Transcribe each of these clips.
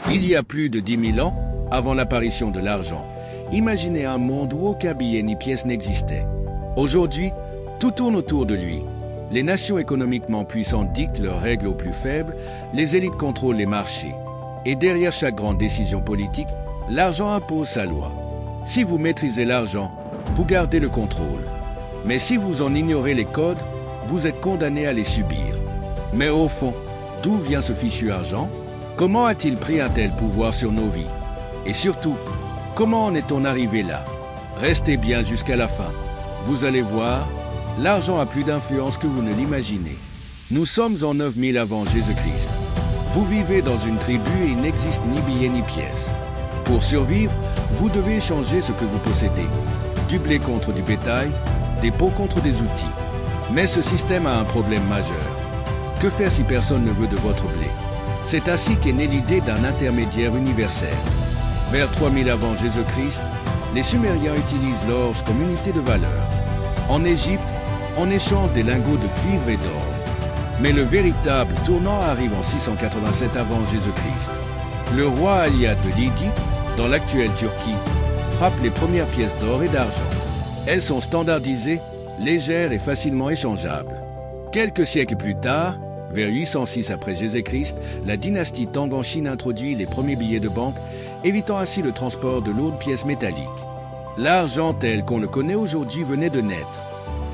Il y a plus de 10 000 ans, avant l'apparition de l'argent, imaginez un monde où aucun billet ni pièce n'existait. Aujourd'hui, tout tourne autour de lui. Les nations économiquement puissantes dictent leurs règles aux plus faibles, les élites contrôlent les marchés. Et derrière chaque grande décision politique, l'argent impose sa loi. Si vous maîtrisez l'argent, vous gardez le contrôle. Mais si vous en ignorez les codes, vous êtes condamné à les subir. Mais au fond, d'où vient ce fichu argent? Comment a-t-il pris un tel pouvoir sur nos vies? Et surtout, comment en est-on arrivé là? Restez bien jusqu'à la fin. Vous allez voir, l'argent a plus d'influence que vous ne l'imaginez. Nous sommes en 9000 avant Jésus-Christ. Vous vivez dans une tribu et il n'existe ni billet ni pièce. Pour survivre, vous devez échanger ce que vous possédez. Du blé contre du bétail, des pots contre des outils. Mais ce système a un problème majeur. Que faire si personne ne veut de votre blé? C'est ainsi qu'est née l'idée d'un intermédiaire universel. Vers 3000 avant Jésus-Christ, les Sumériens utilisent l'orge comme unité de valeur. En Égypte, on échange des lingots de cuivre et d'or. Mais le véritable tournant arrive en 687 avant Jésus-Christ. Le roi Aliad de Lydie, dans l'actuelle Turquie, frappe les premières pièces d'or et d'argent. Elles sont standardisées, légères et facilement échangeables. Quelques siècles plus tard, vers 806 après Jésus-Christ, la dynastie Tang en Chine introduit les premiers billets de banque, évitant ainsi le transport de lourdes pièces métalliques. L'argent tel qu'on le connaît aujourd'hui venait de naître.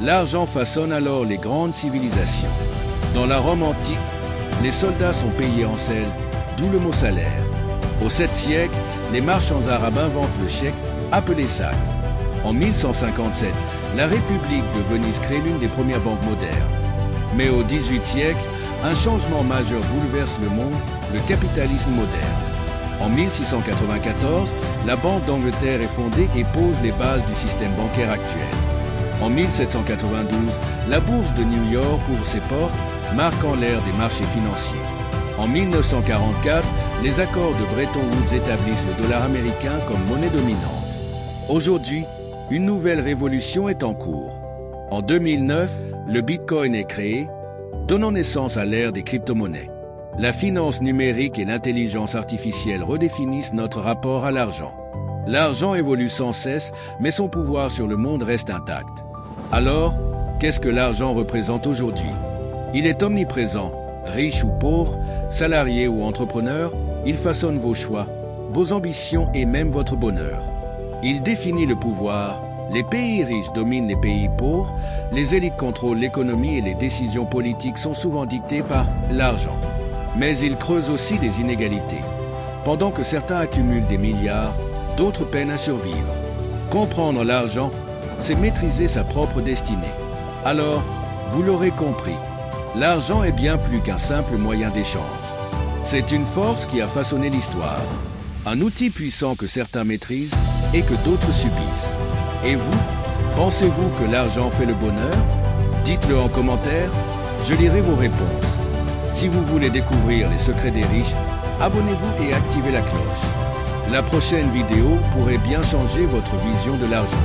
L'argent façonne alors les grandes civilisations. Dans la Rome antique, les soldats sont payés en sel, d'où le mot salaire. Au 7e siècle, les marchands arabes inventent le chèque, appelé sac. En 1157, la République de Venise crée l'une des premières banques modernes. Mais au XVIIIe siècle, un changement majeur bouleverse le monde, le capitalisme moderne. En 1694, la Banque d'Angleterre est fondée et pose les bases du système bancaire actuel. En 1792, la bourse de New York ouvre ses portes, marquant l'ère des marchés financiers. En 1944, les accords de Bretton Woods établissent le dollar américain comme monnaie dominante. Aujourd'hui, une nouvelle révolution est en cours. En 2009, le Bitcoin est créé, donnant naissance à l'ère des crypto-monnaies. La finance numérique et l'intelligence artificielle redéfinissent notre rapport à l'argent. L'argent évolue sans cesse, mais son pouvoir sur le monde reste intact. Alors, qu'est-ce que l'argent représente aujourd'hui? Il est omniprésent, riche ou pauvre, salarié ou entrepreneur, il façonne vos choix, vos ambitions et même votre bonheur. Il définit le pouvoir. Les pays riches dominent les pays pauvres, les élites contrôlent l'économie et les décisions politiques sont souvent dictées par l'argent. Mais il creuse aussi les inégalités. Pendant que certains accumulent des milliards, d'autres peinent à survivre. Comprendre l'argent, c'est maîtriser sa propre destinée. Alors, vous l'aurez compris, l'argent est bien plus qu'un simple moyen d'échange. C'est une force qui a façonné l'histoire, un outil puissant que certains maîtrisent et que d'autres subissent. Et vous, pensez-vous que l'argent fait le bonheur? Dites-le en commentaire, je lirai vos réponses. Si vous voulez découvrir les secrets des riches, abonnez-vous et activez la cloche. La prochaine vidéo pourrait bien changer votre vision de l'argent.